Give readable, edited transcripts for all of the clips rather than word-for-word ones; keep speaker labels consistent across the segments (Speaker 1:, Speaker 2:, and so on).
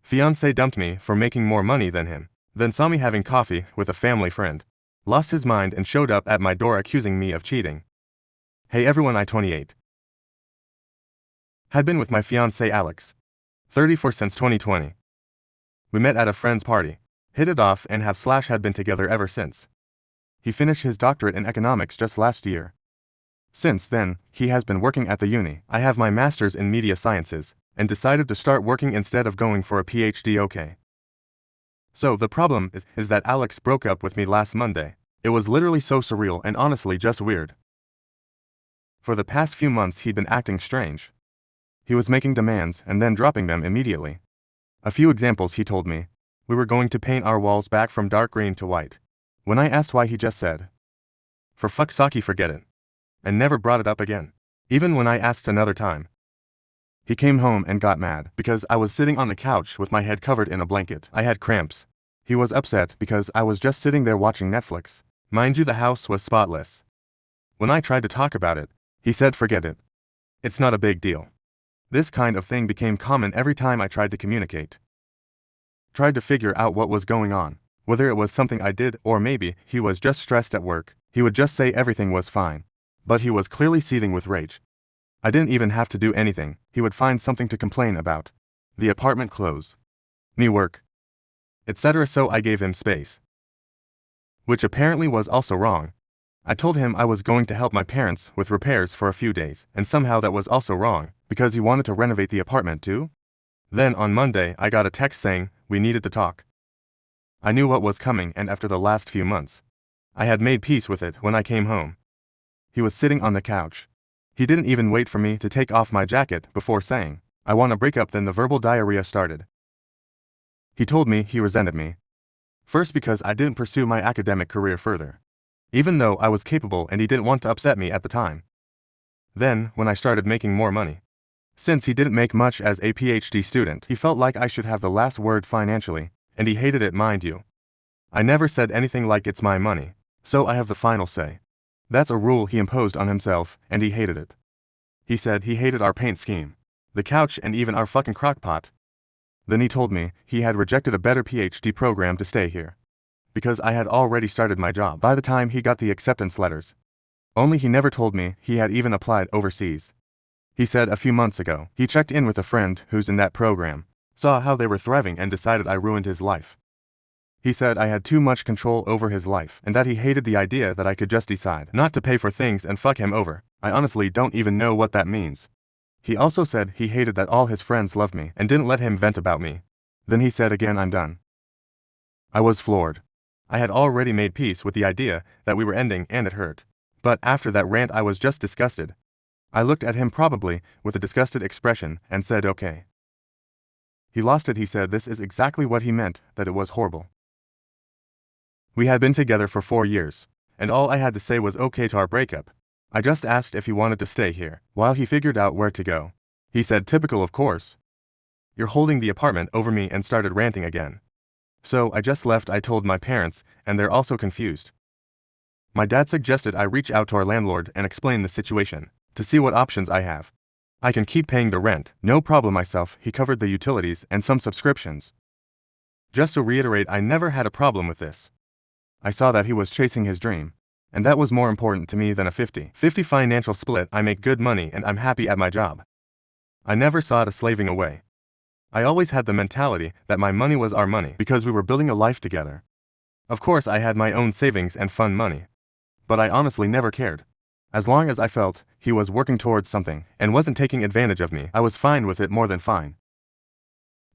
Speaker 1: Fiancé dumped me for making more money than him, then saw me having coffee with a family friend. Lost his mind and showed up at my door accusing me of cheating. Hey everyone, I 28. Had been with my fiancé Alex, 34 since 2020. We met at a friend's party, hit it off and had been together ever since. He finished his doctorate in economics just last year. Since then, he has been working at the uni. I have my master's in media sciences, and decided to start working instead of going for a PhD. Okay. So the problem is that Alex broke up with me last Monday. It was literally so surreal and honestly just weird. For the past few months he'd been acting strange. He was making demands and then dropping them immediately. A few examples he told me. We were going to paint our walls back from dark green to white. When I asked why, he just said, "For fuck's sake, forget it," and never brought it up again. Even when I asked another time, he came home and got mad because I was sitting on the couch with my head covered in a blanket. I had cramps. He was upset because I was just sitting there watching Netflix. Mind you, the house was spotless. When I tried to talk about it, he said forget it. It's not a big deal. This kind of thing became common every time I tried to communicate. Tried to figure out what was going on, whether it was something I did or maybe he was just stressed at work. He would just say everything was fine, but he was clearly seething with rage. I didn't even have to do anything. He would find something to complain about. The apartment clothes, me work, etc. So I gave him space, which apparently was also wrong. I told him I was going to help my parents with repairs for a few days, and somehow that was also wrong, because he wanted to renovate the apartment too. Then on Monday I got a text saying we needed to talk. I knew what was coming, and after the last few months, I had made peace with it. When I came home, he was sitting on the couch. He didn't even wait for me to take off my jacket before saying, "I want to break up." Then the verbal diarrhea started. He told me he resented me. First because I didn't pursue my academic career further, even though I was capable, and he didn't want to upset me at the time. Then, when I started making more money, since he didn't make much as a PhD student, he felt like I should have the last word financially, and he hated it, mind you. I never said anything like it's my money, so I have the final say. That's a rule he imposed on himself, and he hated it. He said he hated our paint scheme, the couch, and even our fucking crockpot. Then he told me he had rejected a better PhD program to stay here, because I had already started my job by the time he got the acceptance letters. Only he never told me he had even applied overseas. He said a few months ago he checked in with a friend who's in that program, saw how they were thriving, and decided I ruined his life. He said I had too much control over his life, and that he hated the idea that I could just decide not to pay for things and fuck him over. I honestly don't even know what that means. He also said he hated that all his friends loved me and didn't let him vent about me. Then he said again, "I'm done." I was floored. I had already made peace with the idea that we were ending, and it hurt. But after that rant I was just disgusted. I looked at him probably with a disgusted expression and said okay. He lost it. He said this is exactly what he meant, that it was horrible. We had been together for 4 years, and all I had to say was okay to our breakup. I just asked if he wanted to stay here while he figured out where to go. He said typical, of course. You're holding the apartment over me, and started ranting again. So I just left. I told my parents, and they're also confused. My dad suggested I reach out to our landlord and explain the situation, to see what options I have. I can keep paying the rent, no problem myself. He covered the utilities and some subscriptions. Just to reiterate, I never had a problem with this. I saw that he was chasing his dream, and that was more important to me than a 50-50 financial split. I make good money and I'm happy at my job. I never saw it as slaving away. I always had the mentality that my money was our money because we were building a life together. Of course I had my own savings and fun money, but I honestly never cared. As long as I felt he was working towards something and wasn't taking advantage of me, I was fine with it, more than fine.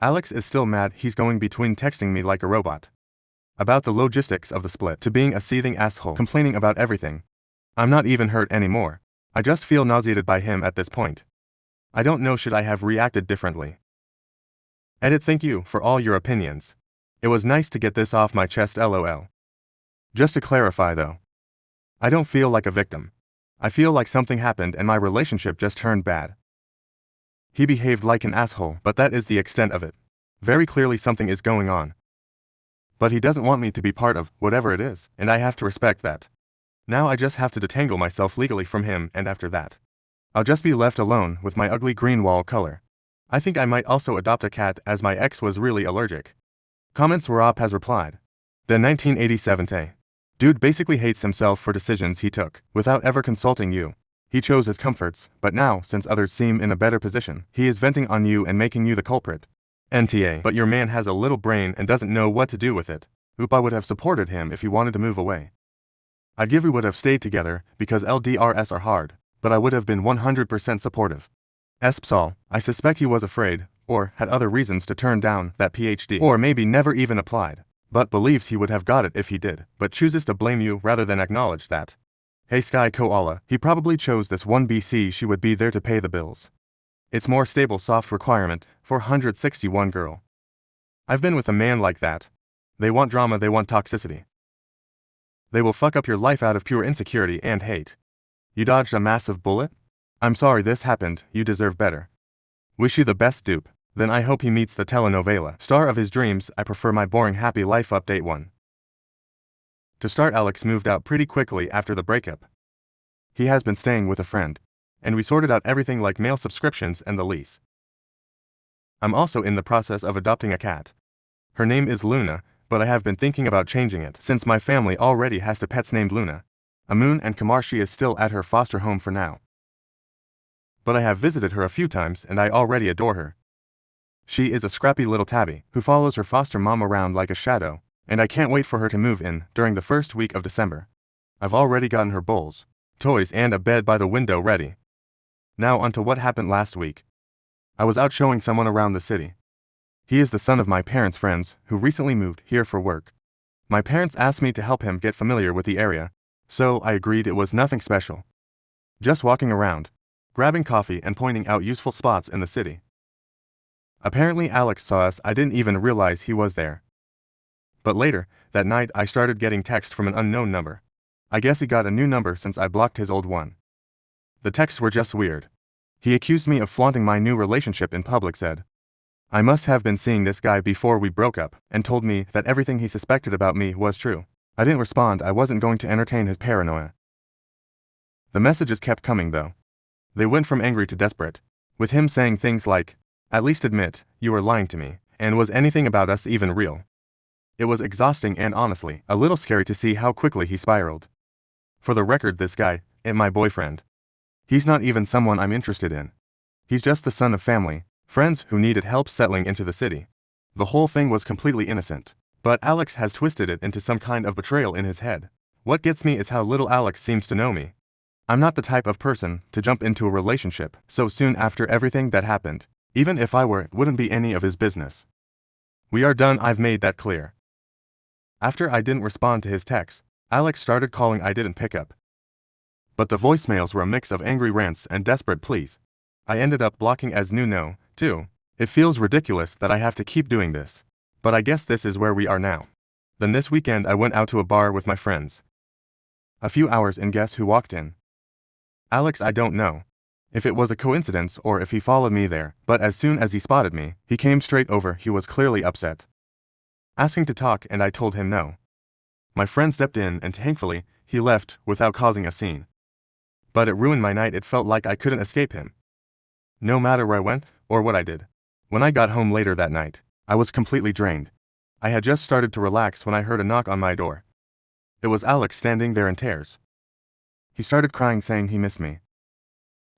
Speaker 1: Alex is still mad. He's going between texting me like a robot about the logistics of the split to being a seething asshole complaining about everything. I'm not even hurt anymore. I just feel nauseated by him at this point. I don't know, should I have reacted differently? Edit. Thank you for all your opinions. It was nice to get this off my chest, lol. Just to clarify though, I don't feel like a victim. I feel like something happened and my relationship just turned bad. He behaved like an asshole, but that is the extent of it. Very clearly something is going on. But he doesn't want me to be part of whatever it is, and I have to respect that. Now I just have to detangle myself legally from him, and after that, I'll just be left alone with my ugly green wall color. I think I might also adopt a cat as my ex was really allergic. Comments Warop has replied. The 1987 Tay. Dude basically hates himself for decisions he took, without ever consulting you. He chose his comforts, but now, since others seem in a better position, he is venting on you and making you the culprit. NTA. But your man has a little brain and doesn't know what to do with it. Oop, I would have supported him if he wanted to move away. I give we would have stayed together, because LDRs are hard, but I would have been 100% supportive. Espsal, I suspect he was afraid, or had other reasons to turn down that PhD, or maybe never even applied, but believes he would have got it if he did, but chooses to blame you rather than acknowledge that. Hey Sky Koala, he probably chose this one BC she would be there to pay the bills. It's more stable soft requirement, 461 girl. I've been with a man like that. They want drama, they want toxicity. They will fuck up your life out of pure insecurity and hate. You dodged a massive bullet? I'm sorry this happened, you deserve better. Wish you the best dupe. Then I hope he meets the telenovela star of his dreams. I prefer my boring happy life update one. To start, Alex moved out pretty quickly after the breakup. He has been staying with a friend, and we sorted out everything like mail subscriptions and the lease. I'm also in the process of adopting a cat. Her name is Luna, but I have been thinking about changing it since my family already has two pets named Luna. Amun and Kamar. She is still at her foster home for now. But I have visited her a few times and I already adore her. She is a scrappy little tabby who follows her foster mom around like a shadow, and I can't wait for her to move in during the first week of December. I've already gotten her bowls, toys and a bed by the window ready. Now onto what happened last week. I was out showing someone around the city. He is the son of my parents' friends who recently moved here for work. My parents asked me to help him get familiar with the area, so I agreed. It was nothing special. Just walking around, grabbing coffee and pointing out useful spots in the city. Apparently Alex saw us. I didn't even realize he was there. But later, that night I started getting texts from an unknown number. I guess he got a new number since I blocked his old one. The texts were just weird. He accused me of flaunting my new relationship in public, said I must have been seeing this guy before we broke up, and told me that everything he suspected about me was true. I didn't respond. I wasn't going to entertain his paranoia. The messages kept coming though. They went from angry to desperate, with him saying things like, "At least admit, you were lying to me, and was anything about us even real?" It was exhausting and honestly, a little scary to see how quickly he spiraled. For the record, this guy ain't my boyfriend. He's not even someone I'm interested in. He's just the son of family, friends who needed help settling into the city. The whole thing was completely innocent, but Alex has twisted it into some kind of betrayal in his head. What gets me is how little Alex seems to know me. I'm not the type of person to jump into a relationship so soon after everything that happened. Even if I were, it wouldn't be any of his business. We are done, I've made that clear. After I didn't respond to his texts, Alex started calling. I didn't pick up. But the voicemails were a mix of angry rants and desperate pleas. I ended up blocking as no, too. It feels ridiculous that I have to keep doing this, but I guess this is where we are now. Then this weekend I went out to a bar with my friends. A few hours in, guess who walked in? Alex. I don't know if it was a coincidence or if he followed me there, but as soon as he spotted me, he came straight over. He was clearly upset, asking to talk, and I told him no. My friend stepped in and thankfully, he left without causing a scene. But it ruined my night. It felt like I couldn't escape him, no matter where I went or what I did. When I got home later that night, I was completely drained. I had just started to relax when I heard a knock on my door. It was Alex standing there in tears. He started crying, saying he missed me,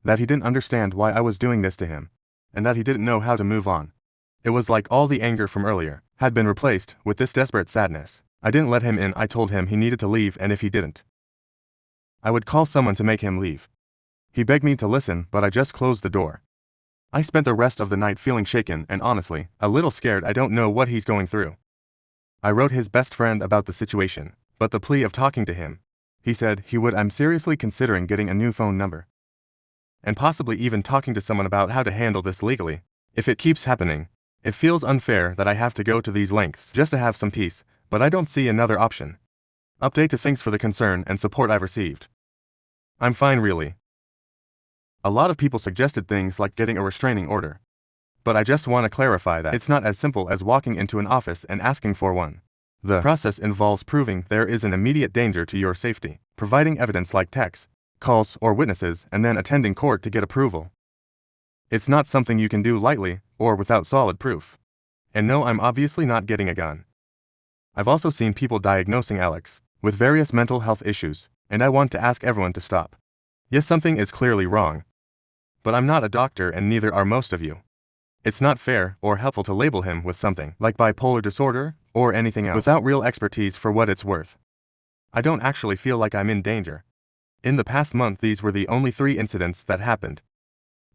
Speaker 1: that he didn't understand why I was doing this to him, and that he didn't know how to move on. It was like all the anger from earlier had been replaced with this desperate sadness. I didn't let him in. I told him he needed to leave, and if he didn't, I would call someone to make him leave. He begged me to listen, but I just closed the door. I spent the rest of the night feeling shaken and honestly, a little scared. I don't know what he's going through. I wrote his best friend about the situation, but the plea of talking to him, he said he would. I'm seriously considering getting a new phone number, and possibly even talking to someone about how to handle this legally. If it keeps happening, it feels unfair that I have to go to these lengths just to have some peace, but I don't see another option. Update to thanks for the concern and support I've received. I'm fine really. A lot of people suggested things like getting a restraining order, but I just want to clarify that it's not as simple as walking into an office and asking for one. The process involves proving there is an immediate danger to your safety, providing evidence like texts, calls, or witnesses, and then attending court to get approval. It's not something you can do lightly, or without solid proof. And no, I'm obviously not getting a gun. I've also seen people diagnosing Alex with various mental health issues, and I want to ask everyone to stop. Yes, something is clearly wrong. But I'm not a doctor and neither are most of you. It's not fair or helpful to label him with something like bipolar disorder or anything else without real expertise for what it's worth. I don't actually feel like I'm in danger. In the past month, these were the only 3 incidents that happened.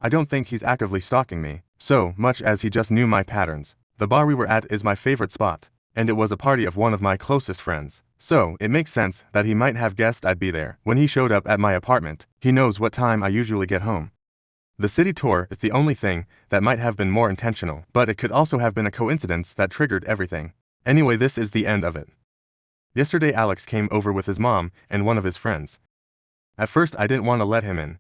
Speaker 1: I don't think he's actively stalking me, so much as he just knew my patterns. The bar we were at is my favorite spot, and it was a party of one of my closest friends, so it makes sense that he might have guessed I'd be there. When he showed up at my apartment, he knows what time I usually get home. The city tour is the only thing that might have been more intentional, but it could also have been a coincidence that triggered everything. Anyway, this is the end of it. Yesterday Alex came over with his mom and one of his friends. At first I didn't want to let him in,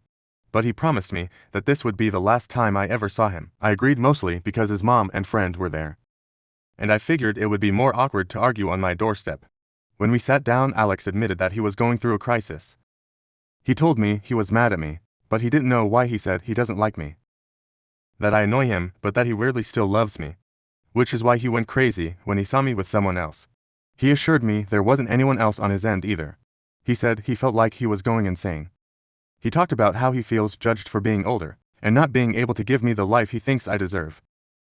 Speaker 1: but he promised me that this would be the last time I ever saw him. I agreed mostly because his mom and friend were there. And I figured it would be more awkward to argue on my doorstep. When we sat down, Alex admitted that he was going through a crisis. He told me he was mad at me, but he didn't know why. He said he doesn't like me, that I annoy him, but that he weirdly still loves me, which is why he went crazy when he saw me with someone else. He assured me there wasn't anyone else on his end either. He said he felt like he was going insane. He talked about how he feels judged for being older and not being able to give me the life he thinks I deserve.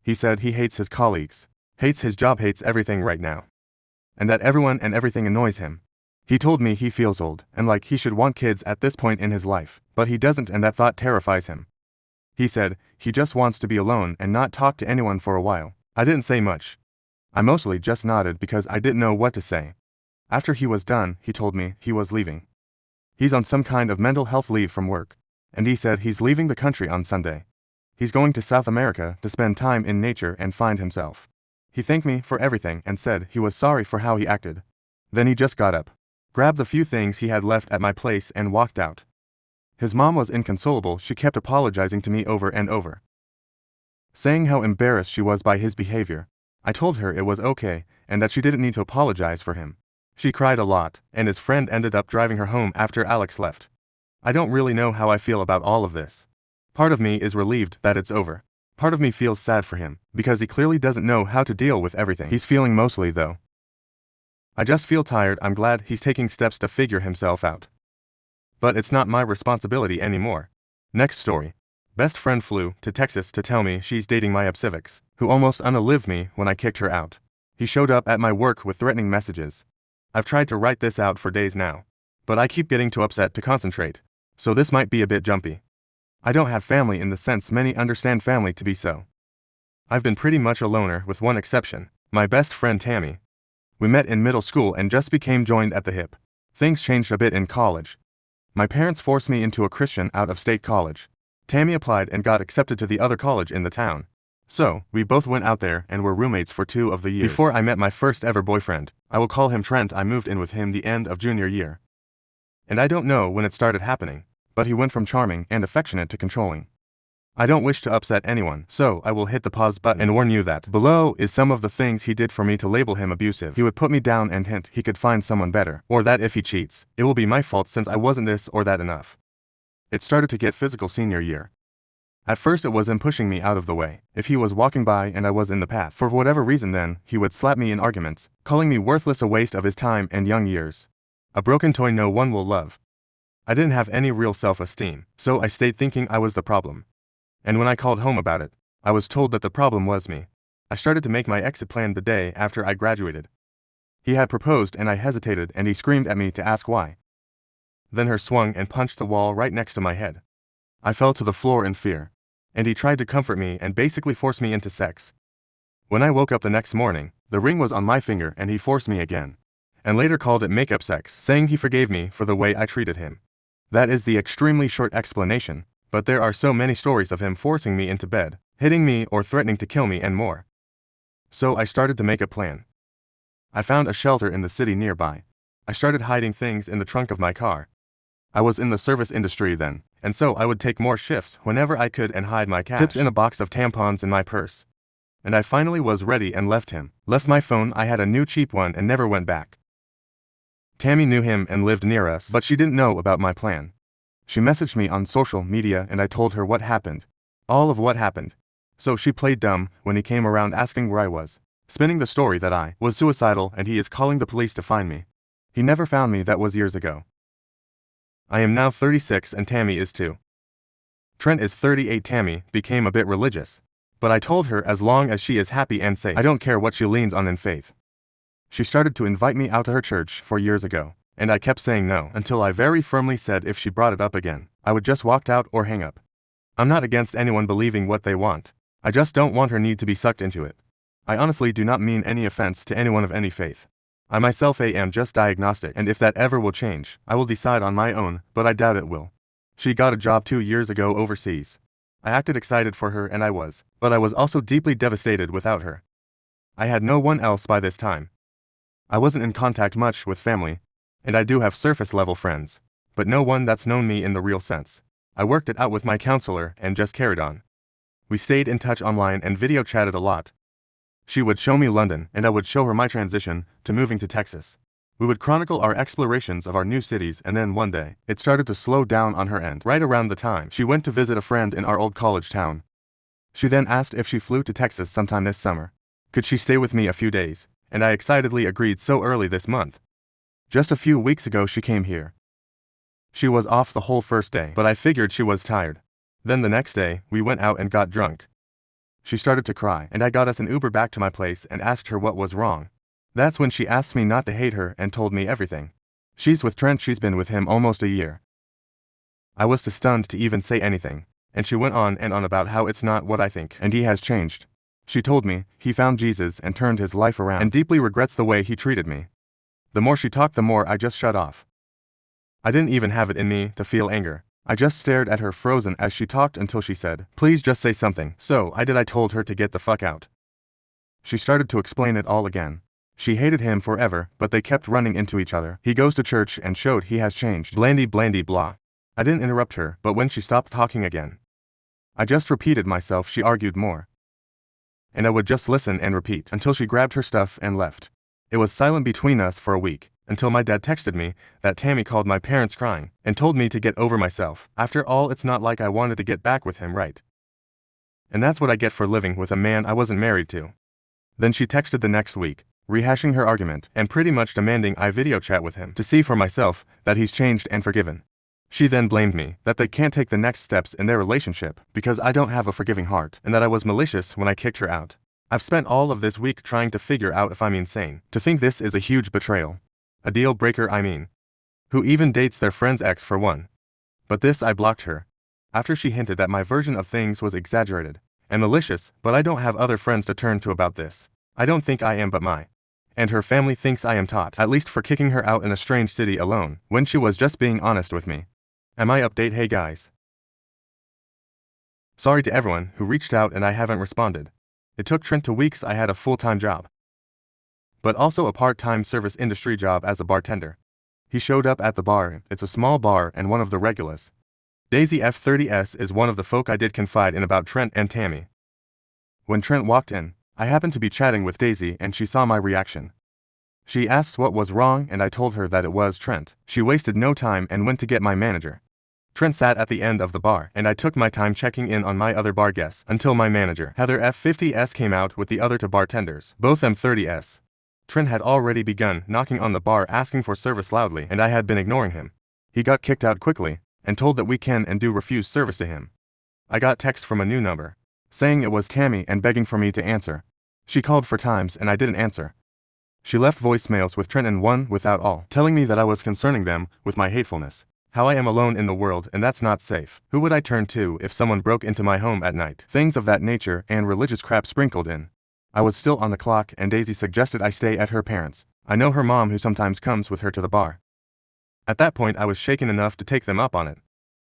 Speaker 1: He said he hates his colleagues, hates his job, hates everything right now, and that everyone and everything annoys him. He told me he feels old and like he should want kids at this point in his life, but he doesn't, and that thought terrifies him. He said he just wants to be alone and not talk to anyone for a while. I didn't say much. I mostly just nodded because I didn't know what to say. After he was done, he told me he was leaving. He's on some kind of mental health leave from work, and he said he's leaving the country on Sunday. He's going to South America to spend time in nature and find himself. He thanked me for everything and said he was sorry for how he acted. Then he just got up, grabbed the few things he had left at my place and walked out. His mom was inconsolable. She kept apologizing to me over and over, saying how embarrassed she was by his behavior. I told her it was okay and that she didn't need to apologize for him. She cried a lot, and his friend ended up driving her home after Alex left. I don't really know how I feel about all of this. Part of me is relieved that it's over. Part of me feels sad for him, because he clearly doesn't know how to deal with everything he's feeling mostly though. I just feel tired. I'm glad he's taking steps to figure himself out. But it's not my responsibility anymore. Next story. Best friend flew to Texas to tell me she's dating my ex, who almost unalived me when I kicked her out. He showed up at my work with threatening messages. I've tried to write this out for days now, but I keep getting too upset to concentrate, so this might be a bit jumpy. I don't have family in the sense many understand family to be so. I've been pretty much a loner with one exception, my best friend Tammy. We met in middle school and just became joined at the hip. Things changed a bit in college. My parents forced me into a Christian out-of-state college. Tammy applied and got accepted to the other college in the town. So, we both went out there and were roommates for 2 of the years. Before I met my first ever boyfriend, I will call him Trent. I moved in with him the end of junior year. And I don't know when it started happening, but he went from charming and affectionate to controlling. I don't wish to upset anyone, so I will hit the pause button and warn you that below is some of the things he did for me to label him abusive. He would put me down and hint he could find someone better, or that if he cheats, it will be my fault since I wasn't this or that enough. It started to get physical senior year. At first it was him pushing me out of the way. If he was walking by and I was in the path, for whatever reason, then he would slap me in arguments, calling me worthless, a waste of his time and young years, a broken toy no one will love. I didn't have any real self-esteem, so I stayed thinking I was the problem. And when I called home about it, I was told that the problem was me. I started to make my exit plan the day after I graduated. He had proposed and I hesitated and he screamed at me to ask why. Then her swung and punched the wall right next to my head. I fell to the floor in fear. And he tried to comfort me and basically force me into sex. When I woke up the next morning, the ring was on my finger and he forced me again. And later called it makeup sex, saying he forgave me for the way I treated him. That is the extremely short explanation, but there are so many stories of him forcing me into bed, hitting me or threatening to kill me and more. So I started to make a plan. I found a shelter in the city nearby. I started hiding things in the trunk of my car. I was in the service industry then, and so I would take more shifts whenever I could and hide my cash, tips in a box of tampons in my purse. And I finally was ready and left him. Left my phone. I had a new cheap one and never went back. Tammy knew him and lived near us, but she didn't know about my plan. She messaged me on social media and I told her what happened. all of what happened. So she played dumb when he came around asking where I was, spinning the story that I was suicidal and he is calling the police to find me. He never found me, that was years ago. I am now 36 and Tammy is too. Trent is 38. Tammy became a bit religious, but I told her as long as she is happy and safe, I don't care what she leans on in faith. She started to invite me out to her church 4 years ago, and I kept saying no until I very firmly said if she brought it up again, I would just walk out or hang up. I'm not against anyone believing what they want. I just don't want her need to be sucked into it. I honestly do not mean any offense to anyone of any faith. I myself am just diagnostic, and if that ever will change, I will decide on my own, but I doubt it will. She got a job 2 years ago overseas. I acted excited for her and I was, but I was also deeply devastated without her. I had no one else by this time. I wasn't in contact much with family, and I do have surface-level friends, but no one that's known me in the real sense. I worked it out with my counselor and just carried on. We stayed in touch online and video chatted a lot. She would show me London and I would show her my transition to moving to Texas. We would chronicle our explorations of our new cities, and then one day, it started to slow down on her end right around the time she went to visit a friend in our old college town. She then asked if she flew to Texas sometime this summer. Could she stay with me a few days? And I excitedly agreed so early this month. Just a few weeks ago she came here. She was off the whole first day, but I figured she was tired. Then the next day, we went out and got drunk. She started to cry, and I got us an Uber back to my place and asked her what was wrong. That's when she asked me not to hate her and told me everything. She's with Trent, she's been with him almost a year. I was too stunned to even say anything, and she went on and on about how it's not what I think and he has changed. She told me he found Jesus and turned his life around and deeply regrets the way he treated me. The more she talked, the more I just shut off. I didn't even have it in me to feel anger. I just stared at her frozen as she talked until she said, "Please just say something." So I did. I told her to get the fuck out. She started to explain it all again. She hated him forever, but they kept running into each other. He goes to church and showed he has changed. Blandy blandy blah. I didn't interrupt her, but when she stopped talking again, I just repeated myself. She argued more, and I would just listen and repeat until she grabbed her stuff and left. It was silent between us for a week, until my dad texted me that Tammy called my parents crying and told me to get over myself. After all, it's not like I wanted to get back with him, right? And that's what I get for living with a man I wasn't married to. Then she texted the next week, rehashing her argument and pretty much demanding I video chat with him to see for myself that he's changed and forgiven. She then blamed me that they can't take the next steps in their relationship because I don't have a forgiving heart and that I was malicious when I kicked her out. I've spent all of this week trying to figure out if I'm insane to think this is a huge betrayal. A deal breaker, I mean. Who even dates their friend's ex for one? But this, I blocked her after she hinted that my version of things was exaggerated and malicious, but I don't have other friends to turn to about this. I don't think I am, but and her family thinks I am taught, at least for kicking her out in a strange city alone, when she was just being honest with me. Am I update? Hey guys. Sorry to everyone who reached out and I haven't responded. It took Trent 2 weeks. I had a full-time job, but also a part-time service industry job as a bartender. He showed up at the bar. It's a small bar and one of the regulars. Daisy F30S is one of the folk I did confide in about Trent and Tammy. When Trent walked in, I happened to be chatting with Daisy and she saw my reaction. She asked what was wrong and I told her that it was Trent. She wasted no time and went to get my manager. Trent sat at the end of the bar and I took my time checking in on my other bar guests until my manager, Heather F50S, came out with the other 2 bartenders, both M30S. Trent had already begun knocking on the bar asking for service loudly and I had been ignoring him. He got kicked out quickly and told that we can and do refuse service to him. I got text from a new number saying it was Tammy and begging for me to answer. She called 4 times and I didn't answer. She left voicemails with Trent and one without all, telling me that I was concerning them with my hatefulness. How I am alone in the world and that's not safe. Who would I turn to if someone broke into my home at night? Things of that nature and religious crap sprinkled in. I was still on the clock and Daisy suggested I stay at her parents'. I know her mom who sometimes comes with her to the bar. At that point I was shaken enough to take them up on it.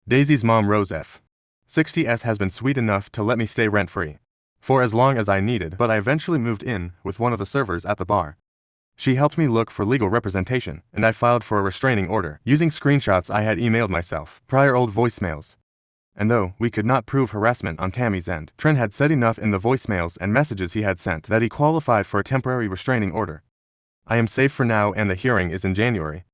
Speaker 1: Daisy's mom, Rose F60S, has been sweet enough to let me stay rent-free for as long as I needed, but I eventually moved in with one of the servers at the bar. She helped me look for legal representation, and I filed for a restraining order, using screenshots I had emailed myself, prior old voicemails. And though we could not prove harassment on Tammy's end, Trent had said enough in the voicemails and messages he had sent that he qualified for a temporary restraining order. I am safe for now and the hearing is in January.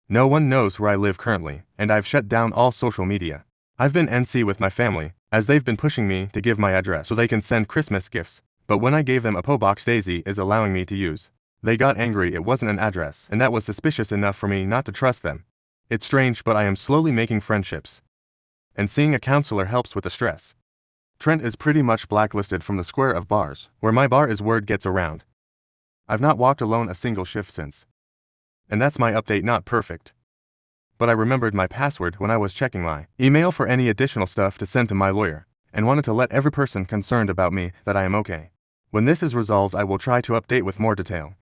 Speaker 1: No one knows where I live currently, and I've shut down all social media. I've been NC with my family, as they've been pushing me to give my address so they can send Christmas gifts. But when I gave them a PO box Daisy is allowing me to use, they got angry it wasn't an address, and that was suspicious enough for me not to trust them. It's strange, but I am slowly making friendships. And seeing a counselor helps with the stress. Trent is pretty much blacklisted from the square of bars, where my bar is word gets around. I've not walked alone a single shift since. And that's my update, not perfect. But I remembered my password when I was checking my email for any additional stuff to send to my lawyer, and wanted to let every person concerned about me that I am okay. When this is resolved, I will try to update with more detail.